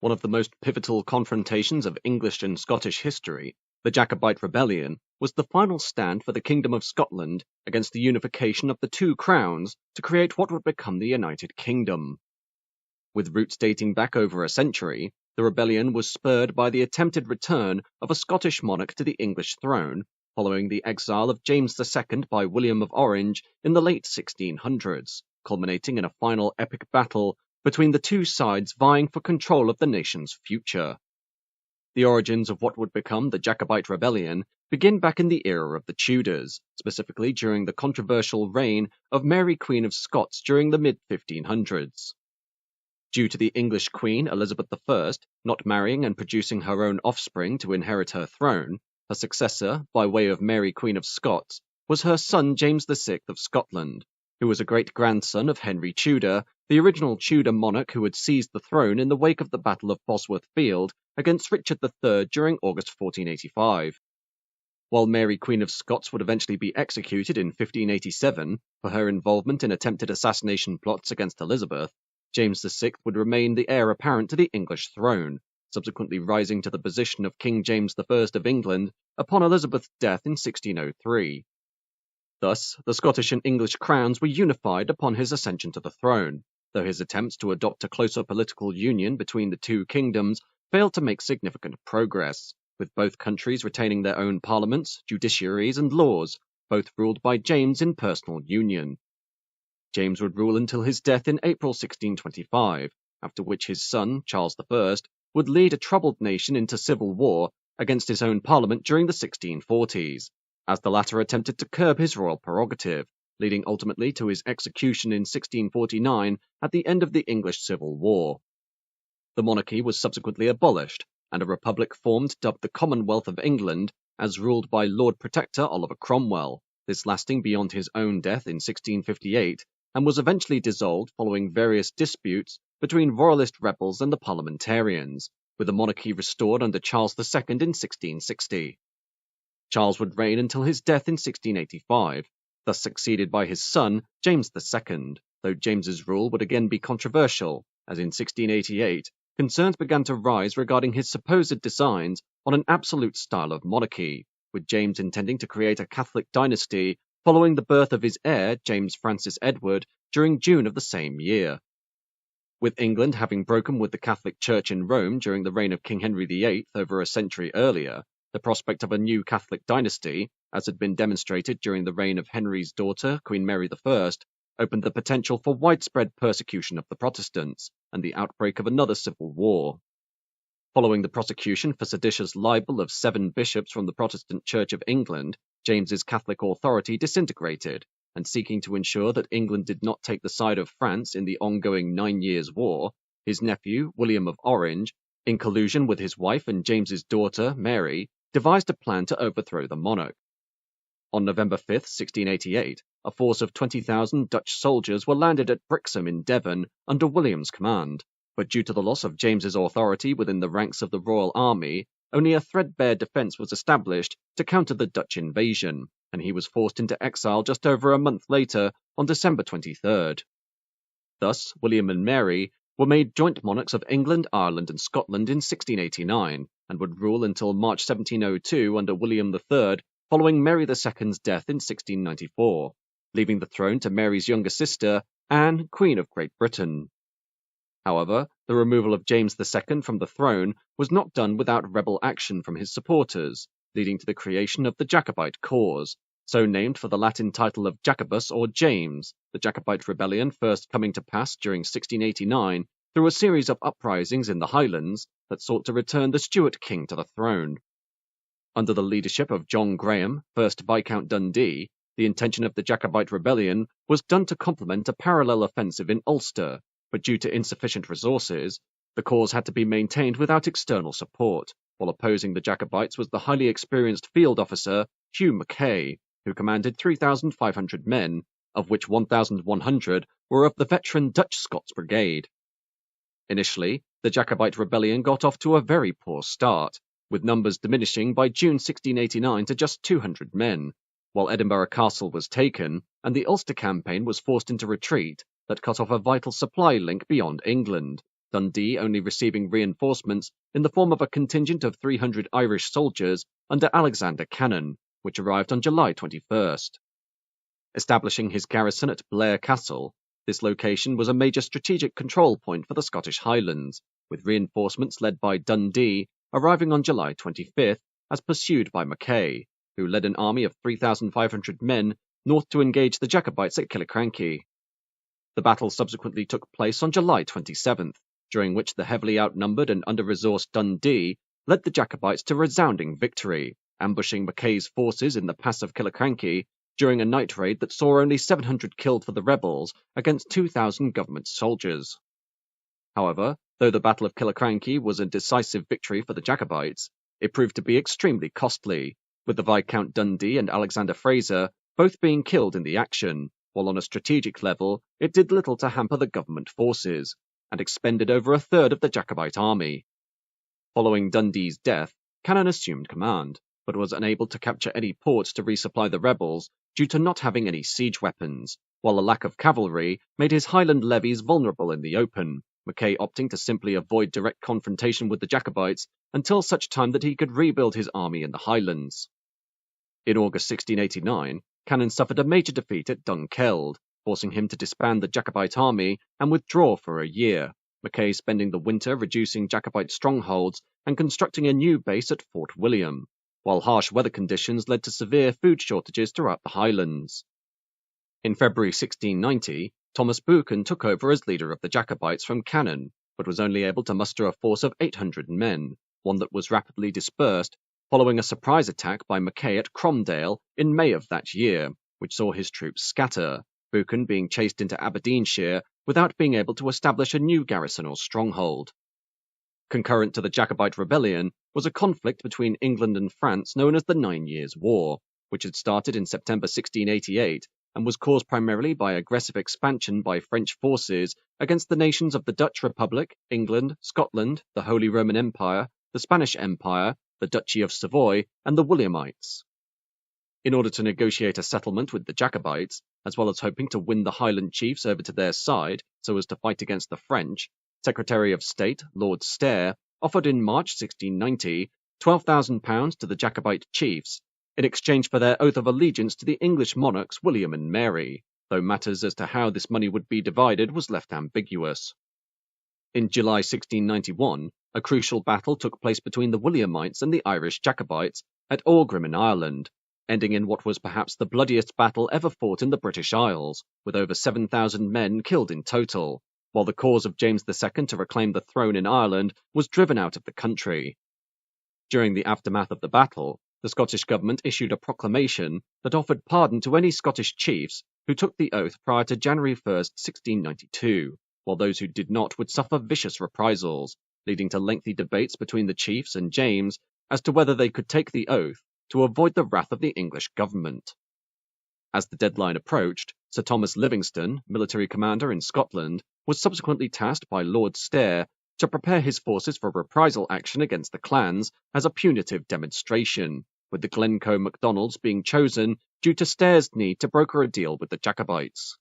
One of the most pivotal confrontations of English and Scottish history, the Jacobite Rebellion, was the final stand for the Kingdom of Scotland against the unification of the two crowns to create what would become the United Kingdom. With roots dating back over a century, the rebellion was spurred by the attempted return of a Scottish monarch to the English throne, following the exile of James II by William of Orange in the late 1600s, culminating in a final epic battle between the two sides vying for control of the nation's future. The origins of what would become the Jacobite Rebellion begin back in the era of the Tudors, specifically during the controversial reign of Mary Queen of Scots during the mid-1500s. Due to the English Queen Elizabeth I not marrying and producing her own offspring to inherit her throne, her successor, by way of Mary Queen of Scots, was her son James VI of Scotland, who was a great-grandson of Henry Tudor, the original Tudor monarch who had seized the throne in the wake of the Battle of Bosworth Field against Richard III during August 1485. While Mary Queen of Scots would eventually be executed in 1587 for her involvement in attempted assassination plots against Elizabeth, James VI would remain the heir apparent to the English throne, subsequently rising to the position of King James I of England upon Elizabeth's death in 1603. Thus, the Scottish and English crowns were unified upon his ascension to the throne, though his attempts to adopt a closer political union between the two kingdoms failed to make significant progress, with both countries retaining their own parliaments, judiciaries, and laws, both ruled by James in personal union. James would rule until his death in April 1625, after which his son, Charles I, would lead a troubled nation into civil war against his own parliament during the 1640s, as the latter attempted to curb his royal prerogative, leading ultimately to his execution in 1649 at the end of the English Civil War. The monarchy was subsequently abolished, and a republic formed dubbed the Commonwealth of England, as ruled by Lord Protector Oliver Cromwell, this lasting beyond his own death in 1658, and was eventually dissolved following various disputes between royalist rebels and the parliamentarians, with the monarchy restored under Charles II in 1660. Charles would reign until his death in 1685, thus succeeded by his son, James II, though James's rule would again be controversial, as in 1688, concerns began to rise regarding his supposed designs on an absolute style of monarchy, with James intending to create a Catholic dynasty following the birth of his heir, James Francis Edward, during June of the same year. With England having broken with the Catholic Church in Rome during the reign of King Henry VIII over a century earlier, the prospect of a new Catholic dynasty, as had been demonstrated during the reign of Henry's daughter, Queen Mary I, opened the potential for widespread persecution of the Protestants and the outbreak of another civil war. Following the prosecution for seditious libel of 7 bishops from the Protestant Church of England, James's Catholic authority disintegrated, and seeking to ensure that England did not take the side of France in the ongoing 9 Years' War, his nephew, William of Orange, in collusion with his wife and James's daughter, Mary, devised a plan to overthrow the monarch. On November 5, 1688, a force of 20,000 Dutch soldiers were landed at Brixham in Devon under William's command, but due to the loss of James's authority within the ranks of the Royal Army, only a threadbare defence was established to counter the Dutch invasion, and he was forced into exile just over a month later, on December 23rd. Thus, William and Mary were made joint monarchs of England, Ireland, and Scotland in 1689, and would rule until March 1702 under William III, following Mary II's death in 1694, leaving the throne to Mary's younger sister, Anne, Queen of Great Britain. However, the removal of James II from the throne was not done without rebel action from his supporters, leading to the creation of the Jacobite cause, so named for the Latin title of Jacobus or James, the Jacobite rebellion first coming to pass during 1689 through a series of uprisings in the Highlands that sought to return the Stuart king to the throne. Under the leadership of John Graham, 1st Viscount Dundee, the intention of the Jacobite rebellion was done to complement a parallel offensive in Ulster, but due to insufficient resources, the cause had to be maintained without external support, while opposing the Jacobites was the highly experienced field officer Hugh Mackay, who commanded 3,500 men, of which 1,100 were of the veteran Dutch Scots Brigade. Initially, the Jacobite rebellion got off to a very poor start, with numbers diminishing by June 1689 to just 200 men, while Edinburgh Castle was taken and the Ulster campaign was forced into retreat that cut off a vital supply link beyond England, Dundee only receiving reinforcements in the form of a contingent of 300 Irish soldiers under Alexander Cannon, which arrived on July 21st. Establishing his garrison at Blair Castle, this location was a major strategic control point for the Scottish Highlands, with reinforcements led by Dundee arriving on July 25th as pursued by Mackay, who led an army of 3,500 men north to engage the Jacobites at Killiecrankie. The battle subsequently took place on July 27th, during which the heavily outnumbered and under-resourced Dundee led the Jacobites to resounding victory, ambushing Mackay's forces in the pass of Killiecrankie during a night raid that saw only 700 killed for the rebels against 2,000 government soldiers. However, though the Battle of Killiecrankie was a decisive victory for the Jacobites, it proved to be extremely costly, with the Viscount Dundee and Alexander Fraser both being killed in the action, while on a strategic level it did little to hamper the government forces, and expended over a third of the Jacobite army. Following Dundee's death, Cannon assumed command, but was unable to capture any ports to resupply the rebels due to not having any siege weapons, while a lack of cavalry made his Highland levies vulnerable in the open, Mackay opting to simply avoid direct confrontation with the Jacobites until such time that he could rebuild his army in the Highlands. In August 1689, Cannon suffered a major defeat at Dunkeld, forcing him to disband the Jacobite army and withdraw for a year, Mackay spending the winter reducing Jacobite strongholds and constructing a new base at Fort William, while harsh weather conditions led to severe food shortages throughout the Highlands. In February 1690, Thomas Buchan took over as leader of the Jacobites from Cannon, but was only able to muster a force of 800 men, one that was rapidly dispersed following a surprise attack by Mackay at Cromdale in May of that year, which saw his troops scatter, Buchan being chased into Aberdeenshire without being able to establish a new garrison or stronghold. Concurrent to the Jacobite rebellion was a conflict between England and France known as the 9 Years' War, which had started in September 1688 and was caused primarily by aggressive expansion by French forces against the nations of the Dutch Republic, England, Scotland, the Holy Roman Empire, the Spanish Empire, the Duchy of Savoy, and the Williamites. In order to negotiate a settlement with the Jacobites, as well as hoping to win the Highland chiefs over to their side so as to fight against the French, Secretary of State Lord Stair offered in March 1690 £12,000 to the Jacobite chiefs in exchange for their oath of allegiance to the English monarchs William and Mary, though matters as to how this money would be divided was left ambiguous. In July 1691, a crucial battle took place between the Williamites and the Irish Jacobites at Aughrim in Ireland, ending in what was perhaps the bloodiest battle ever fought in the British Isles, with over 7,000 men killed in total, while the cause of James II to reclaim the throne in Ireland was driven out of the country. During the aftermath of the battle, the Scottish government issued a proclamation that offered pardon to any Scottish chiefs who took the oath prior to January 1, 1692, while those who did not would suffer vicious reprisals, leading to lengthy debates between the chiefs and James as to whether they could take the oath to avoid the wrath of the English government. As the deadline approached, Sir Thomas Livingstone, military commander in Scotland, was subsequently tasked by Lord Stair to prepare his forces for reprisal action against the clans as a punitive demonstration, with the Glencoe MacDonalds being chosen due to Stair's need to broker a deal with the Jacobites.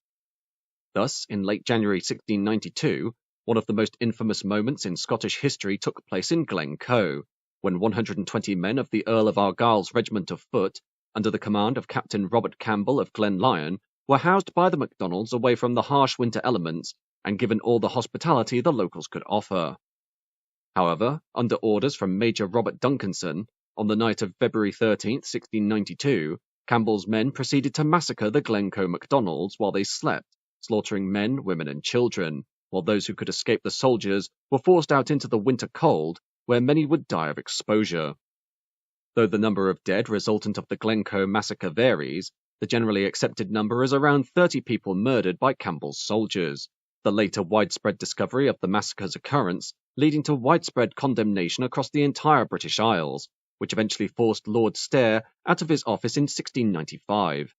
Thus, in late January 1692, one of the most infamous moments in Scottish history took place in Glencoe, when 120 men of the Earl of Argyll's regiment of foot, under the command of Captain Robert Campbell of Glenlyon, were housed by the MacDonalds away from the harsh winter elements and given all the hospitality the locals could offer. However, under orders from Major Robert Duncanson, on the night of February 13, 1692, Campbell's men proceeded to massacre the Glencoe MacDonalds while they slept, slaughtering men, women and children, while those who could escape the soldiers were forced out into the winter cold, where many would die of exposure. Though the number of dead resultant of the Glencoe massacre varies, the generally accepted number is around 30 people murdered by Campbell's soldiers, the later widespread discovery of the massacre's occurrence leading to widespread condemnation across the entire British Isles, which eventually forced Lord Stair out of his office in 1695.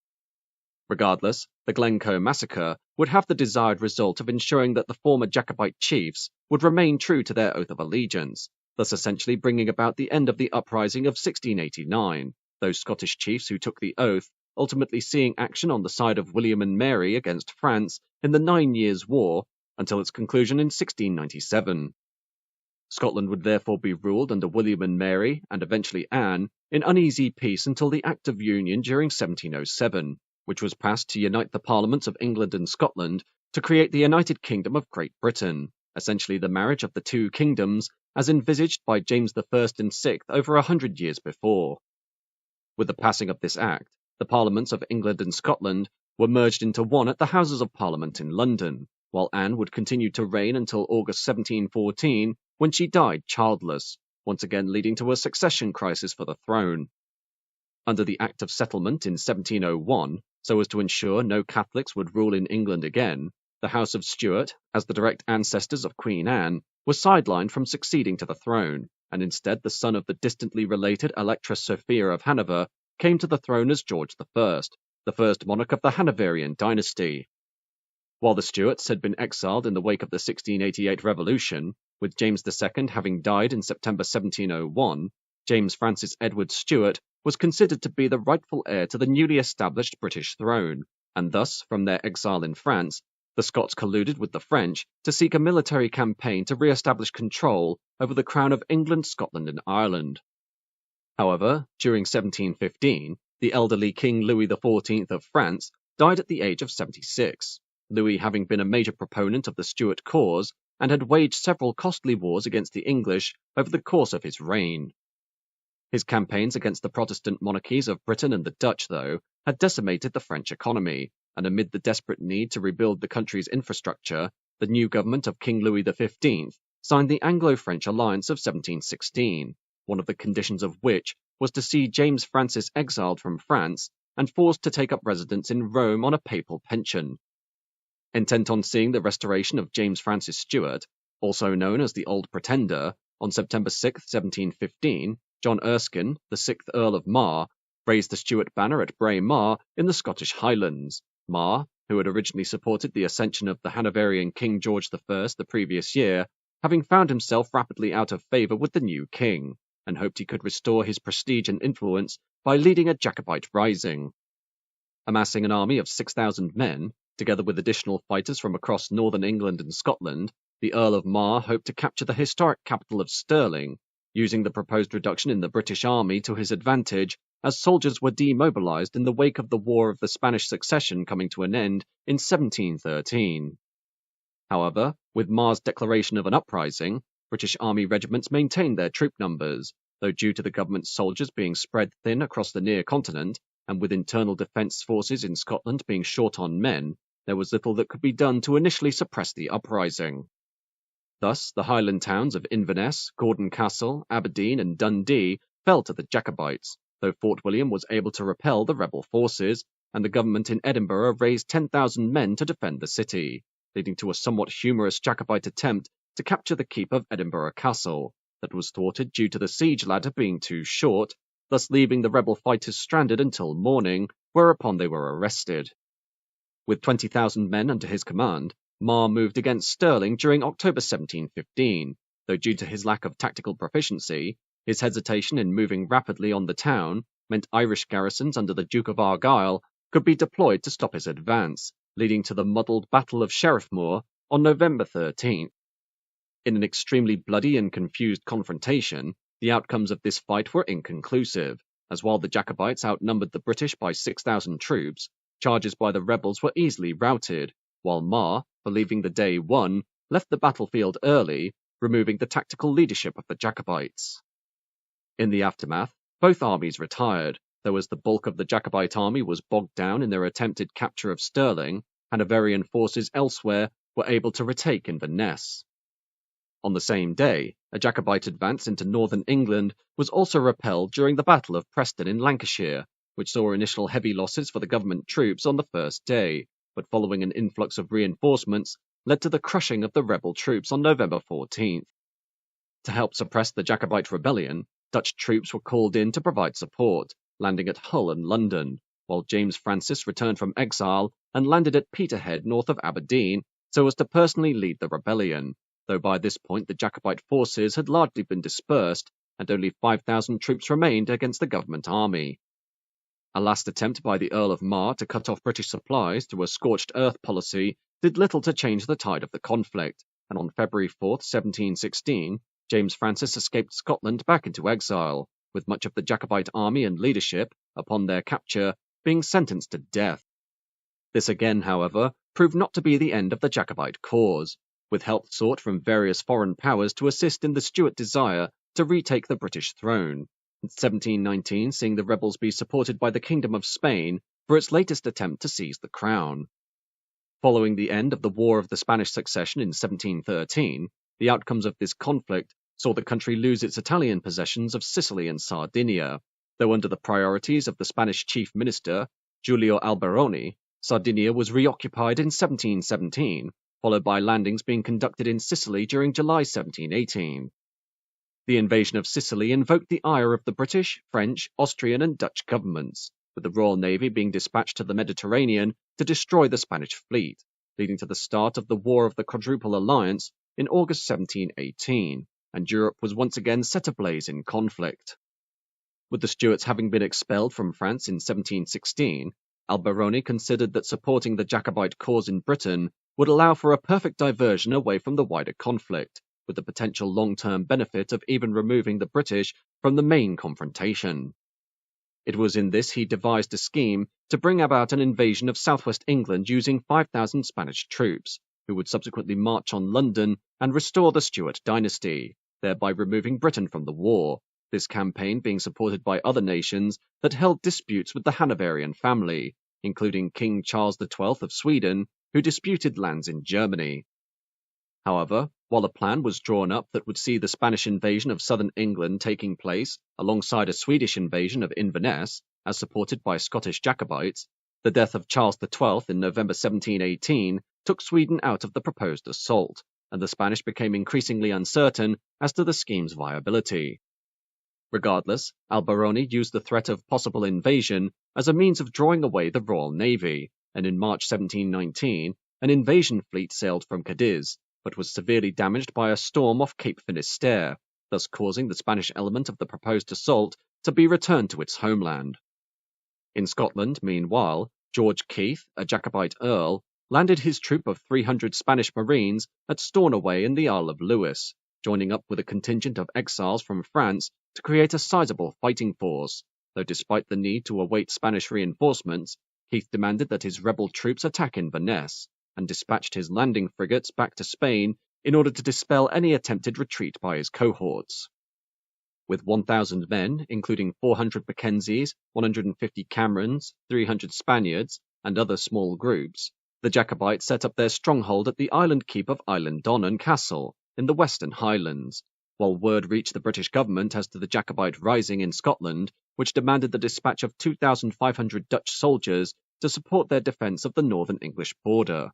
Regardless, the Glencoe massacre would have the desired result of ensuring that the former Jacobite chiefs would remain true to their oath of allegiance, thus essentially bringing about the end of the uprising of 1689, those Scottish chiefs who took the oath ultimately seeing action on the side of William and Mary against France in the 9 Years' War until its conclusion in 1697. Scotland would therefore be ruled under William and Mary, and eventually Anne, in uneasy peace until the Act of Union during 1707, which was passed to unite the Parliaments of England and Scotland to create the United Kingdom of Great Britain, essentially the marriage of the two kingdoms as envisaged by James I and VI over 100 years before. With the passing of this act, the Parliaments of England and Scotland were merged into one at the Houses of Parliament in London, while Anne would continue to reign until August 1714, when she died childless, once again leading to a succession crisis for the throne. Under the Act of Settlement in 1701, so as to ensure no Catholics would rule in England again, the House of Stuart, as the direct ancestors of Queen Anne, were sidelined from succeeding to the throne, and instead the son of the distantly related Electress Sophia of Hanover came to the throne as George I, the first monarch of the Hanoverian dynasty. While the Stuarts had been exiled in the wake of the 1688 revolution, with James II having died in September 1701, James Francis Edward Stuart was considered to be the rightful heir to the newly established British throne, and thus, from their exile in France, the Scots colluded with the French to seek a military campaign to re-establish control over the crown of England, Scotland, and Ireland. However, during 1715, the elderly King Louis XIV of France died at the age of 76, Louis having been a major proponent of the Stuart cause and had waged several costly wars against the English over the course of his reign. His campaigns against the Protestant monarchies of Britain and the Dutch, though, had decimated the French economy, and amid the desperate need to rebuild the country's infrastructure, the new government of King Louis XV signed the Anglo-French Alliance of 1716, one of the conditions of which was to see James Francis exiled from France and forced to take up residence in Rome on a papal pension. Intent on seeing the restoration of James Francis Stuart, also known as the Old Pretender, on September 6, 1715, John Erskine, the 6th Earl of Mar, raised the Stuart banner at Bray Mar in the Scottish Highlands. Mar, who had originally supported the ascension of the Hanoverian King George I the previous year, having found himself rapidly out of favour with the new king, and hoped he could restore his prestige and influence by leading a Jacobite rising. Amassing an army of 6,000 men, together with additional fighters from across northern England and Scotland, the Earl of Mar hoped to capture the historic capital of Stirling, using the proposed reduction in the British army to his advantage, as soldiers were demobilised in the wake of the War of the Spanish Succession coming to an end in 1713. However, with Mar's declaration of an uprising, British army regiments maintained their troop numbers, though due to the government's soldiers being spread thin across the near continent, and with internal defence forces in Scotland being short on men, there was little that could be done to initially suppress the uprising. Thus, the Highland towns of Inverness, Gordon Castle, Aberdeen, and Dundee fell to the Jacobites, though Fort William was able to repel the rebel forces, and the government in Edinburgh raised 10,000 men to defend the city, leading to a somewhat humorous Jacobite attempt to capture the keep of Edinburgh Castle, that was thwarted due to the siege ladder being too short, thus leaving the rebel fighters stranded until morning, whereupon they were arrested. With 20,000 men under his command, Mar moved against Stirling during October 1715, though due to his lack of tactical proficiency, his hesitation in moving rapidly on the town meant Irish garrisons under the Duke of Argyll could be deployed to stop his advance, leading to the muddled Battle of Sheriffmuir on November 13th. In an extremely bloody and confused confrontation, the outcomes of this fight were inconclusive, as while the Jacobites outnumbered the British by 6,000 troops, charges by the rebels were easily routed, while Mar, believing the day won, left the battlefield early, removing the tactical leadership of the Jacobites. In the aftermath, both armies retired, though as the bulk of the Jacobite army was bogged down in their attempted capture of Stirling, Hanoverian forces elsewhere were able to retake Inverness. On the same day, a Jacobite advance into northern England was also repelled during the Battle of Preston in Lancashire, which saw initial heavy losses for the government troops on the first day, but following an influx of reinforcements, led to the crushing of the rebel troops on November 14th. To help suppress the Jacobite rebellion, Dutch troops were called in to provide support, landing at Hull and London, while James Francis returned from exile and landed at Peterhead north of Aberdeen so as to personally lead the rebellion, though by this point the Jacobite forces had largely been dispersed and only 5,000 troops remained against the government army. A last attempt by the Earl of Mar to cut off British supplies through a scorched earth policy did little to change the tide of the conflict, and on February 4, 1716, James Francis escaped Scotland back into exile, with much of the Jacobite army and leadership, upon their capture, being sentenced to death. This again, however, proved not to be the end of the Jacobite cause, with help sought from various foreign powers to assist in the Stuart desire to retake the British throne, in 1719 seeing the rebels be supported by the Kingdom of Spain for its latest attempt to seize the crown. Following the end of the War of the Spanish Succession in 1713, the outcomes of this conflict saw the country lose its Italian possessions of Sicily and Sardinia, though under the priorities of the Spanish chief minister, Giulio Alberoni, Sardinia was reoccupied in 1717, followed by landings being conducted in Sicily during July 1718. The invasion of Sicily invoked the ire of the British, French, Austrian, and Dutch governments, with the Royal Navy being dispatched to the Mediterranean to destroy the Spanish fleet, leading to the start of the War of the Quadruple Alliance in August 1718, and Europe was once again set ablaze in conflict. With the Stuarts having been expelled from France in 1716, Alberoni considered that supporting the Jacobite cause in Britain would allow for a perfect diversion away from the wider conflict, with the potential long-term benefit of even removing the British from the main confrontation. It was in this he devised a scheme to bring about an invasion of southwest England using 5,000 Spanish troops, who would subsequently march on London and restore the Stuart dynasty, thereby removing Britain from the war, this campaign being supported by other nations that held disputes with the Hanoverian family, including King Charles XII of Sweden, who disputed lands in Germany. However, while a plan was drawn up that would see the Spanish invasion of southern England taking place alongside a Swedish invasion of Inverness, as supported by Scottish Jacobites, the death of Charles XII in November 1718 took Sweden out of the proposed assault, and the Spanish became increasingly uncertain as to the scheme's viability. Regardless, Alberoni used the threat of possible invasion as a means of drawing away the Royal Navy, and in March 1719, an invasion fleet sailed from Cadiz, but was severely damaged by a storm off Cape Finisterre, thus causing the Spanish element of the proposed assault to be returned to its homeland. In Scotland, meanwhile, George Keith, a Jacobite earl, landed his troop of 300 Spanish Marines at Stornoway in the Isle of Lewis, joining up with a contingent of exiles from France to create a sizable fighting force, though despite the need to await Spanish reinforcements, Keith demanded that his rebel troops attack Inverness, and dispatched his landing frigates back to Spain in order to dispel any attempted retreat by his cohorts. With 1,000 men, including 400 Mackenzies, 150 Camerons, 300 Spaniards, and other small groups, the Jacobites set up their stronghold at the island keep of Eilean Castle in the Western Highlands, while word reached the British government as to the Jacobite rising in Scotland, which demanded the dispatch of 2,500 Dutch soldiers to support their defence of the northern English border.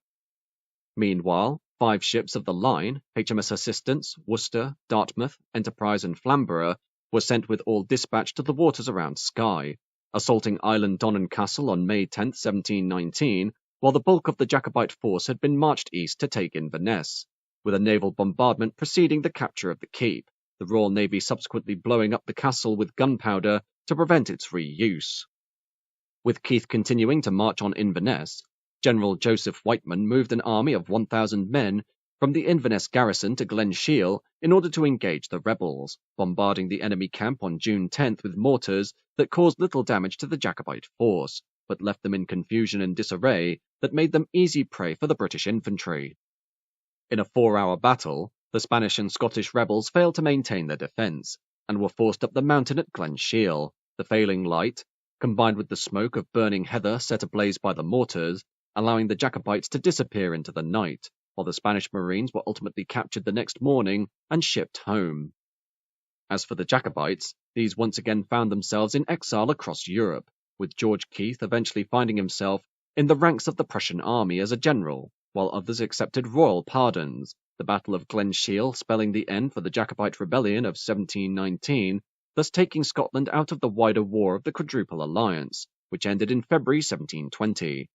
Meanwhile, 5 ships of the line, HMS Assistance, Worcester, Dartmouth, Enterprise and Flamborough, were sent with all dispatch to the waters around Skye, assaulting Eilean Castle on May 10, 1719, while the bulk of the Jacobite force had been marched east to take Inverness, with a naval bombardment preceding the capture of the keep, the Royal Navy subsequently blowing up the castle with gunpowder to prevent its reuse. With Keith continuing to march on Inverness, General Joseph Whiteman moved an army of 1,000 men from the Inverness garrison to Glen Shiel in order to engage the rebels, bombarding the enemy camp on June 10th with mortars that caused little damage to the Jacobite force, but left them in confusion and disarray that made them easy prey for the British infantry. In a 4-hour battle, the Spanish and Scottish rebels failed to maintain their defence, and were forced up the mountain at Glen Shiel, the failing light, combined with the smoke of burning heather set ablaze by the mortars, allowing the Jacobites to disappear into the night, while the Spanish Marines were ultimately captured the next morning and shipped home. As for the Jacobites, these once again found themselves in exile across Europe, with George Keith eventually finding himself in the ranks of the Prussian army as a general, while others accepted royal pardons, the Battle of Glen Shiel spelling the end for the Jacobite rebellion of 1719, thus taking Scotland out of the wider War of the Quadruple Alliance, which ended in February 1720.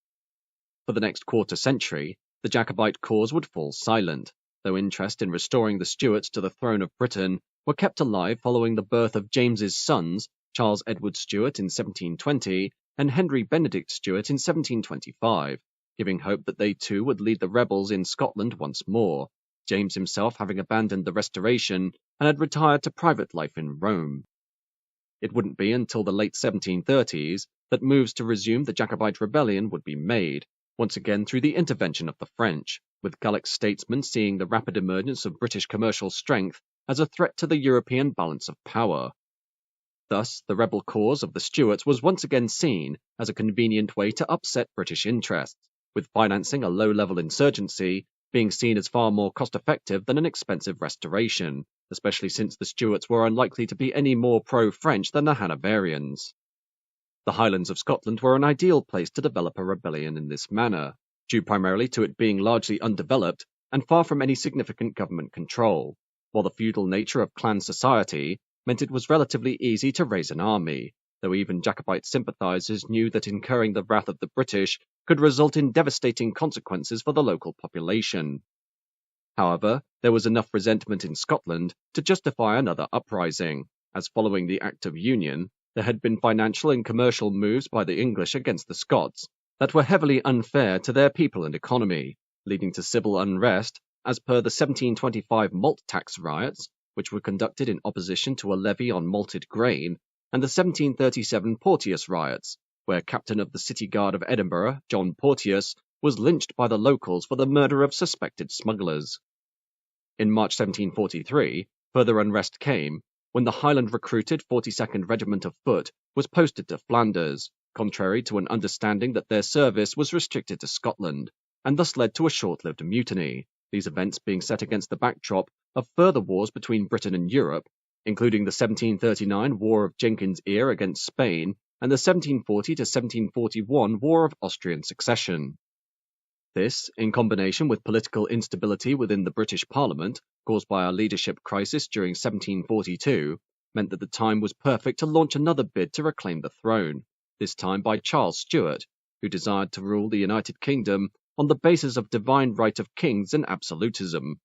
For the next quarter century, the Jacobite cause would fall silent, though interest in restoring the Stuarts to the throne of Britain were kept alive following the birth of James's sons, Charles Edward Stuart in 1720 and Henry Benedict Stuart in 1725, giving hope that they too would lead the rebels in Scotland once more, James himself having abandoned the Restoration and had retired to private life in Rome. It wouldn't be until the late 1730s that moves to resume the Jacobite rebellion would be made, once again through the intervention of the French, with Gallic statesmen seeing the rapid emergence of British commercial strength as a threat to the European balance of power. Thus, the rebel cause of the Stuarts was once again seen as a convenient way to upset British interests, with financing a low-level insurgency being seen as far more cost-effective than an expensive restoration, especially since the Stuarts were unlikely to be any more pro-French than the Hanoverians. The Highlands of Scotland were an ideal place to develop a rebellion in this manner, due primarily to it being largely undeveloped and far from any significant government control, while the feudal nature of clan society meant it was relatively easy to raise an army, though even Jacobite sympathisers knew that incurring the wrath of the British could result in devastating consequences for the local population. However, there was enough resentment in Scotland to justify another uprising, as following the Act of Union, there had been financial and commercial moves by the English against the Scots that were heavily unfair to their people and economy, leading to civil unrest as per the 1725 malt tax riots, which were conducted in opposition to a levy on malted grain, and the 1737 Porteous riots, where Captain of the City Guard of Edinburgh, John Porteous, was lynched by the locals for the murder of suspected smugglers. In March 1743, further unrest came when the Highland-recruited 42nd Regiment of Foot was posted to Flanders, contrary to an understanding that their service was restricted to Scotland, and thus led to a short-lived mutiny, these events being set against the backdrop of further wars between Britain and Europe, including the 1739 War of Jenkins' Ear against Spain and the 1740 to 1741 War of Austrian Succession. This, in combination with political instability within the British Parliament, caused by a leadership crisis during 1742, meant that the time was perfect to launch another bid to reclaim the throne, this time by Charles Stuart, who desired to rule the United Kingdom on the basis of divine right of kings and absolutism.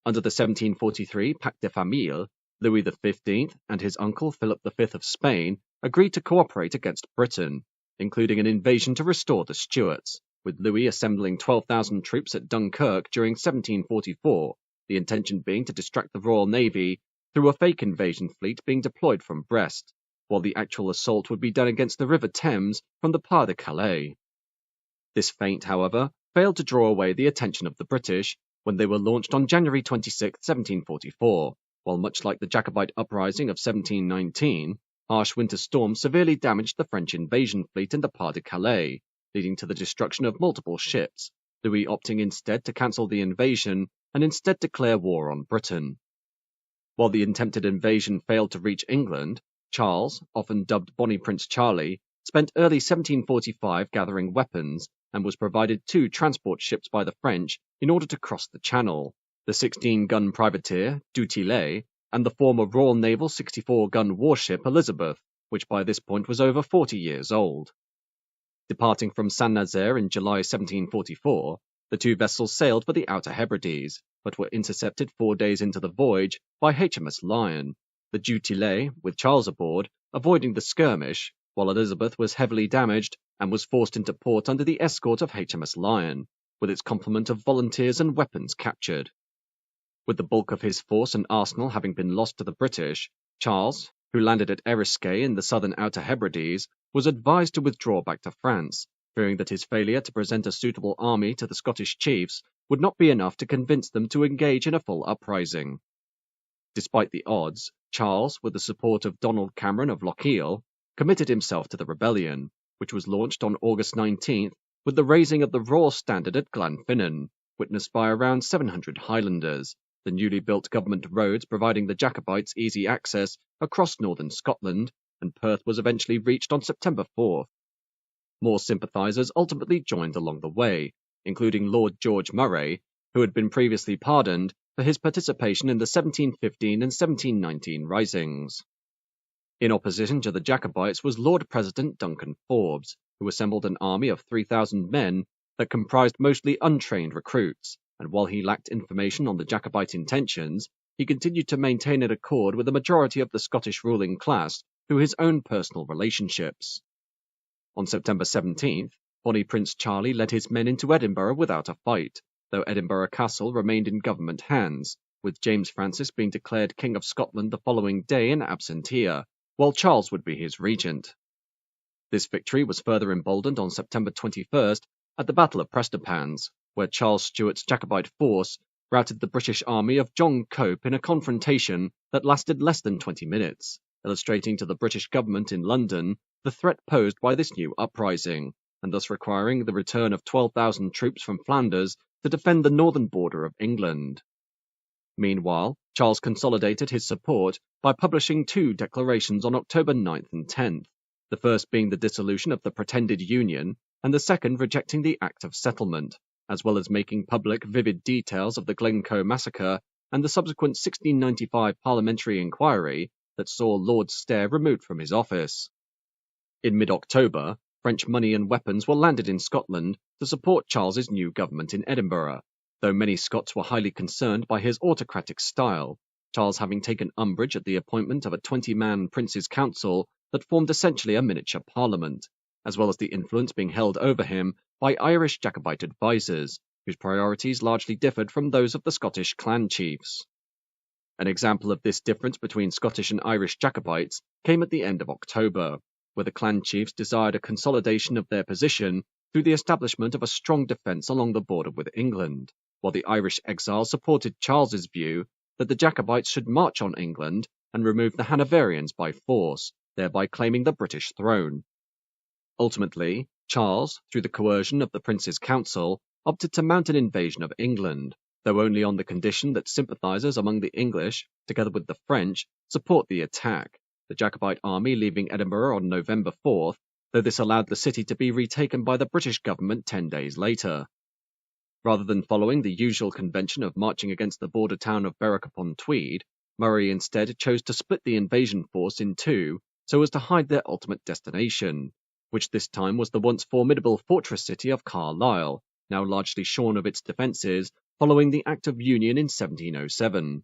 Under the 1743 Pacte de Famille, Louis XV and his uncle Philip V of Spain agreed to cooperate against Britain, including an invasion to restore the Stuarts, with Louis assembling 12,000 troops at Dunkirk during 1744, the intention being to distract the Royal Navy through a fake invasion fleet being deployed from Brest, while the actual assault would be done against the River Thames from the Pas de Calais. This feint, however, failed to draw away the attention of the British when they were launched on January 26, 1744, while much like the Jacobite uprising of 1719, harsh winter storms severely damaged the French invasion fleet in the Pas de Calais, leading to the destruction of multiple ships, Louis opting instead to cancel the invasion and instead declare war on Britain. While the attempted invasion failed to reach England, Charles, often dubbed Bonnie Prince Charlie, spent early 1745 gathering weapons and was provided 2 transport ships by the French in order to cross the Channel, the 16-gun privateer Du Tillet and the former Royal Naval 64-gun warship Elizabeth, which by this point was over 40 years old. Departing from Saint-Nazaire in July 1744, the 2 vessels sailed for the Outer Hebrides, but were intercepted 4 days into the voyage by HMS Lion, the Du Tillet, with Charles aboard, avoiding the skirmish, while Elizabeth was heavily damaged and was forced into port under the escort of HMS Lion, with its complement of volunteers and weapons captured. With the bulk of his force and arsenal having been lost to the British, Charles, who landed at Eriskay in the southern Outer Hebrides, was advised to withdraw back to France, fearing that his failure to present a suitable army to the Scottish chiefs would not be enough to convince them to engage in a full uprising. Despite the odds, Charles, with the support of Donald Cameron of Lochiel, committed himself to the rebellion, which was launched on August 19th with the raising of the Royal Standard at Glanfinnan, witnessed by around 700 Highlanders, the newly built government roads providing the Jacobites easy access across northern Scotland, and Perth was eventually reached on September 4th. More sympathisers ultimately joined along the way, including Lord George Murray, who had been previously pardoned for his participation in the 1715 and 1719 risings. In opposition to the Jacobites was Lord President Duncan Forbes, who assembled an army of 3,000 men that comprised mostly untrained recruits, and while he lacked information on the Jacobite intentions, he continued to maintain an accord with the majority of the Scottish ruling class through his own personal relationships. On September 17th, Bonnie Prince Charlie led his men into Edinburgh without a fight, though Edinburgh Castle remained in government hands, with James Francis being declared King of Scotland the following day in absentia, while Charles would be his regent. This victory was further emboldened on September 21st at the Battle of Prestonpans, where Charles Stuart's Jacobite force routed the British army of John Cope in a confrontation that lasted less than 20 minutes, illustrating to the British government in London the threat posed by this new uprising, and thus requiring the return of 12,000 troops from Flanders to defend the northern border of England. Meanwhile, Charles consolidated his support by publishing two declarations on October 9th and 10th, the first being the dissolution of the pretended Union, and the second rejecting the Act of Settlement, as well as making public vivid details of the Glencoe massacre and the subsequent 1695 parliamentary inquiry that saw Lord Stair removed from his office. In mid-October, French money and weapons were landed in Scotland to support Charles's new government in Edinburgh, though many Scots were highly concerned by his autocratic style, Charles having taken umbrage at the appointment of a 20-man Prince's Council that formed essentially a miniature parliament, as well as the influence being held over him by Irish Jacobite advisers, whose priorities largely differed from those of the Scottish clan chiefs. An example of this difference between Scottish and Irish Jacobites came at the end of October, where the clan chiefs desired a consolidation of their position through the establishment of a strong defence along the border with England, while the Irish exiles supported Charles's view that the Jacobites should march on England and remove the Hanoverians by force, thereby claiming the British throne. Ultimately, Charles, through the coercion of the Prince's Council, opted to mount an invasion of England, though only on the condition that sympathisers among the English, together with the French, support the attack, the Jacobite army leaving Edinburgh on November 4th, though this allowed the city to be retaken by the British government 10 days later. Rather than following the usual convention of marching against the border town of Berwick-upon-Tweed, Murray instead chose to split the invasion force in two so as to hide their ultimate destination, which this time was the once formidable fortress city of Carlisle, now largely shorn of its defences following the Act of Union in 1707.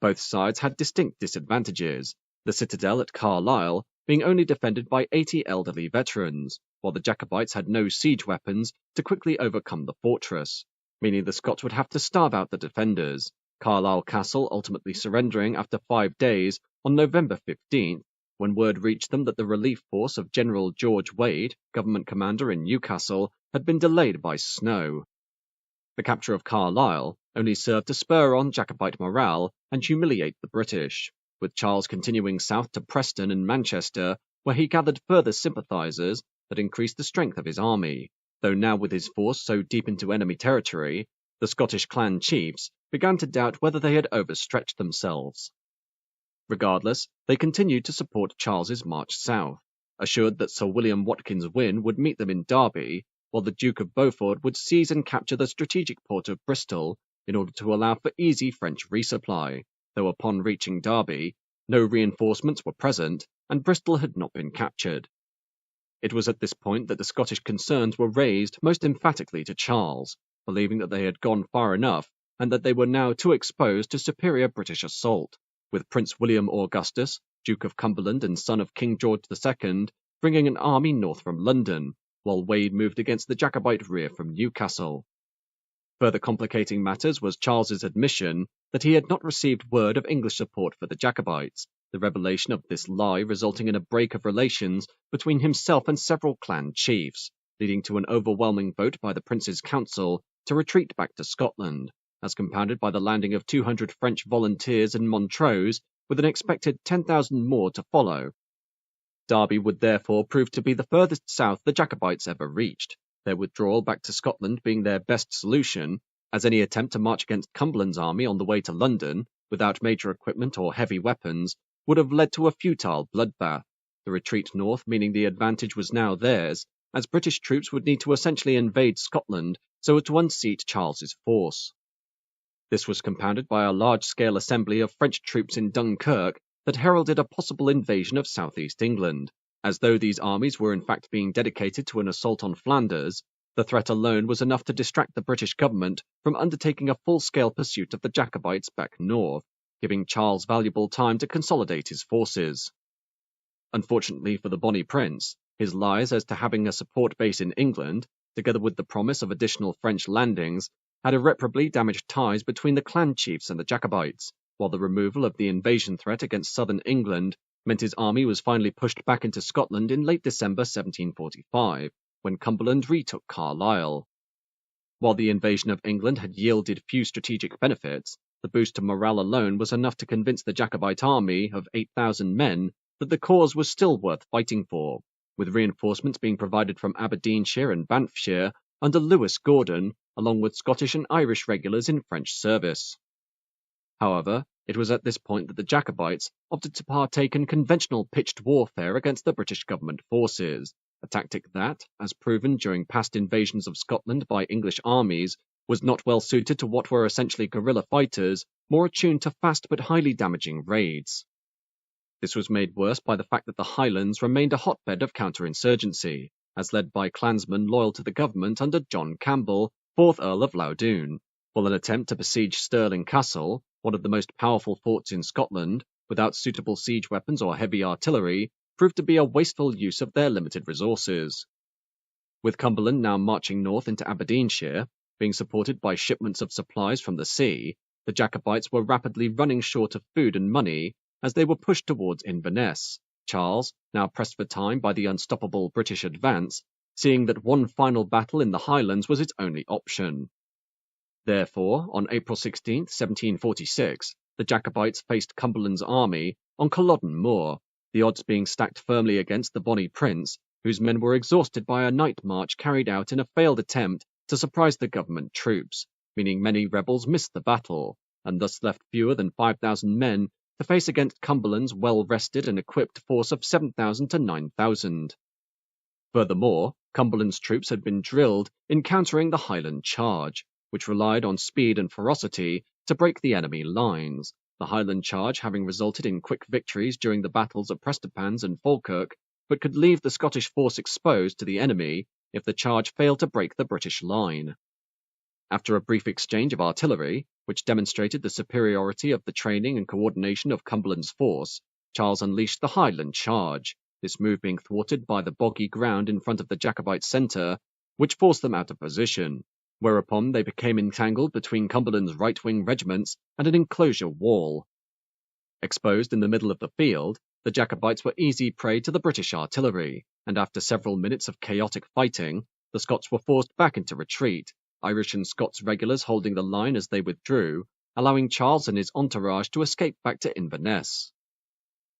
Both sides had distinct disadvantages, the citadel at Carlisle being only defended by 80 elderly veterans, while the Jacobites had no siege weapons to quickly overcome the fortress, meaning the Scots would have to starve out the defenders, Carlisle Castle ultimately surrendering after 5 days on November 15th, when word reached them that the relief force of General George Wade, government commander in Newcastle, had been delayed by snow. The capture of Carlisle only served to spur on Jacobite morale and humiliate the British, with Charles continuing south to Preston and Manchester, where he gathered further sympathisers that increased the strength of his army, though now with his force so deep into enemy territory, the Scottish clan chiefs began to doubt whether they had overstretched themselves. Regardless, they continued to support Charles's march south, assured that Sir William Watkins Wynne would meet them in Derby, while the Duke of Beaufort would seize and capture the strategic port of Bristol in order to allow for easy French resupply, though upon reaching Derby, no reinforcements were present and Bristol had not been captured. It was at this point that the Scottish concerns were raised most emphatically to Charles, believing that they had gone far enough and that they were now too exposed to superior British assault, with Prince William Augustus, Duke of Cumberland and son of King George II, bringing an army north from London, while Wade moved against the Jacobite rear from Newcastle. Further complicating matters was Charles's admission that he had not received word of English support for the Jacobites, the revelation of this lie resulting in a break of relations between himself and several clan chiefs, leading to an overwhelming vote by the Prince's Council to retreat back to Scotland, as compounded by the landing of 200 French volunteers in Montrose, with an expected 10,000 more to follow. Derby would therefore prove to be the furthest south the Jacobites ever reached, their withdrawal back to Scotland being their best solution, as any attempt to march against Cumberland's army on the way to London, without major equipment or heavy weapons, would have led to a futile bloodbath, the retreat north meaning the advantage was now theirs, as British troops would need to essentially invade Scotland so as to unseat Charles's force. This was compounded by a large-scale assembly of French troops in Dunkirk that heralded a possible invasion of southeast England. As though these armies were in fact being dedicated to an assault on Flanders, the threat alone was enough to distract the British government from undertaking a full-scale pursuit of the Jacobites back north, giving Charles valuable time to consolidate his forces. Unfortunately for the Bonnie Prince, His lies as to having a support base in England, together with the promise of additional French landings, had irreparably damaged ties between the clan chiefs and the Jacobites, while the removal of the invasion threat against southern England meant his army was finally pushed back into Scotland in late December 1745, when Cumberland retook Carlisle. While the invasion of England had yielded few strategic benefits, the boost to morale alone was enough to convince the Jacobite army of 8,000 men that the cause was still worth fighting for, with reinforcements being provided from Aberdeenshire and Banffshire under Lewis Gordon, along with Scottish and Irish regulars in French service. However, it was at this point that the Jacobites opted to partake in conventional pitched warfare against the British government forces, a tactic that, as proven during past invasions of Scotland by English armies, was not well suited to what were essentially guerrilla fighters, more attuned to fast but highly damaging raids. This was made worse by the fact that the Highlands remained a hotbed of counterinsurgency, as led by clansmen loyal to the government under John Campbell, 4th Earl of Loudoun, while an attempt to besiege Stirling Castle, one of the most powerful forts in Scotland, without suitable siege weapons or heavy artillery, proved to be a wasteful use of their limited resources. With Cumberland now marching north into Aberdeenshire, being supported by shipments of supplies from the sea, the Jacobites were rapidly running short of food and money as they were pushed towards Inverness, Charles, now pressed for time by the unstoppable British advance, seeing that one final battle in the Highlands was its only option. Therefore, on April 16, 1746, the Jacobites faced Cumberland's army on Culloden Muir, the odds being stacked firmly against the Bonnie Prince, whose men were exhausted by a night march carried out in a failed attempt to surprise the government troops, meaning many rebels missed the battle, and thus left fewer than 5,000 men to face against Cumberland's well-rested and equipped force of 7,000 to 9,000. Furthermore, Cumberland's troops had been drilled in countering the Highland charge, which relied on speed and ferocity to break the enemy lines, the Highland charge having resulted in quick victories during the battles of Prestonpans and Falkirk, but could leave the Scottish force exposed to the enemy if the charge failed to break the British line. After a brief exchange of artillery, which demonstrated the superiority of the training and coordination of Cumberland's force, Charles unleashed the Highland charge, this move being thwarted by the boggy ground in front of the Jacobite centre, which forced them out of position, whereupon they became entangled between Cumberland's right-wing regiments and an enclosure wall. Exposed in the middle of the field, the Jacobites were easy prey to the British artillery, and after several minutes of chaotic fighting, the Scots were forced back into retreat, Irish and Scots regulars holding the line as they withdrew, allowing Charles and his entourage to escape back to Inverness.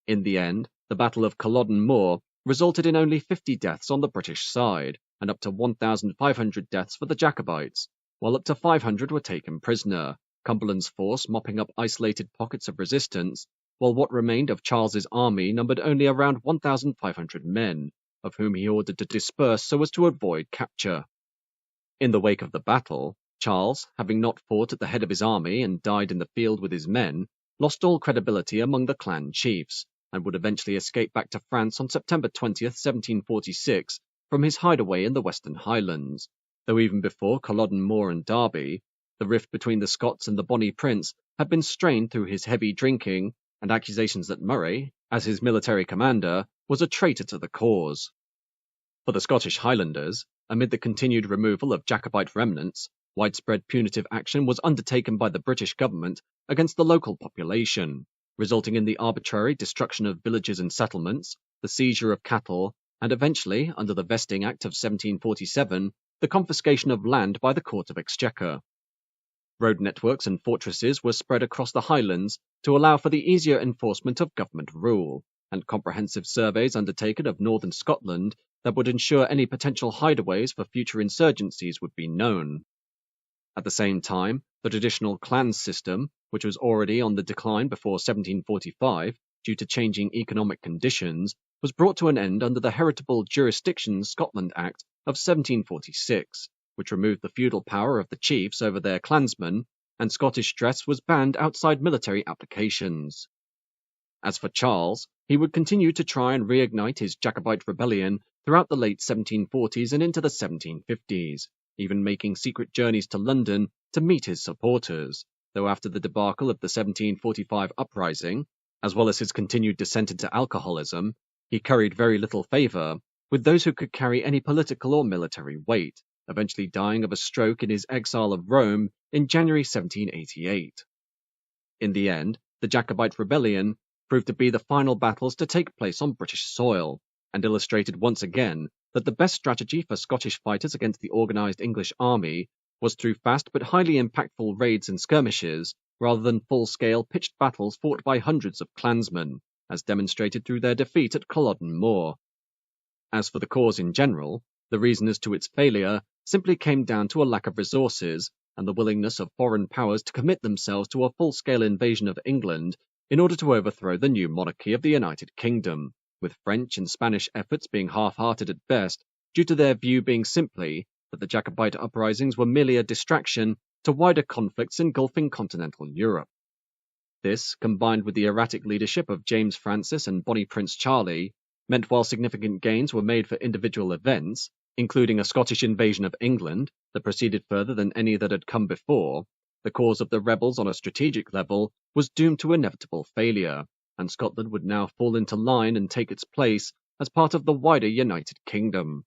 In the end, the Battle of Culloden Muir resulted in only 50 deaths on the British side, and up to 1,500 deaths for the Jacobites, while up to 500 were taken prisoner, Cumberland's force mopping up isolated pockets of resistance, while what remained of Charles's army numbered only around 1,500 men, of whom he ordered to disperse so as to avoid capture. In the wake of the battle, Charles, having not fought at the head of his army and died in the field with his men, lost all credibility among the clan chiefs, and would eventually escape back to France on September 20, 1746, from his hideaway in the Western Highlands, though even before Culloden Muir and Derby, the rift between the Scots and the Bonnie Prince had been strained through his heavy drinking and accusations that Murray, as his military commander, was a traitor to the cause. For the Scottish Highlanders, amid the continued removal of Jacobite remnants, widespread punitive action was undertaken by the British government against the local population, resulting in the arbitrary destruction of villages and settlements, the seizure of cattle, and eventually, under the Vesting Act of 1747, the confiscation of land by the Court of Exchequer. Road networks and fortresses were spread across the Highlands to allow for the easier enforcement of government rule, and comprehensive surveys undertaken of northern Scotland that would ensure any potential hideaways for future insurgencies would be known. At the same time, the traditional clans system, which was already on the decline before 1745 due to changing economic conditions, was brought to an end under the Heritable Jurisdictions Scotland Act of 1746, which removed the feudal power of the chiefs over their clansmen, and Scottish dress was banned outside military applications. As for Charles, he would continue to try and reignite his Jacobite rebellion throughout the late 1740s and into the 1750s, even making secret journeys to London to meet his supporters, though after the debacle of the 1745 uprising, as well as his continued descent into alcoholism, he curried very little favour, with those who could carry any political or military weight, eventually dying of a stroke in his exile of Rome in January 1788. In the end, the Jacobite rebellion proved to be the final battles to take place on British soil, and illustrated once again that the best strategy for Scottish fighters against the organised English army was through fast but highly impactful raids and skirmishes, rather than full-scale pitched battles fought by hundreds of clansmen, as demonstrated through their defeat at Culloden Muir. As for the cause in general, the reason as to its failure simply came down to a lack of resources and the willingness of foreign powers to commit themselves to a full-scale invasion of England in order to overthrow the new monarchy of the United Kingdom, with French and Spanish efforts being half-hearted at best, due to their view being simply that the Jacobite uprisings were merely a distraction to wider conflicts engulfing continental Europe. This, combined with the erratic leadership of James Francis and Bonnie Prince Charlie, meant while significant gains were made for individual events, including a Scottish invasion of England that proceeded further than any that had come before, the cause of the rebels on a strategic level was doomed to inevitable failure, and Scotland would now fall into line and take its place as part of the wider United Kingdom.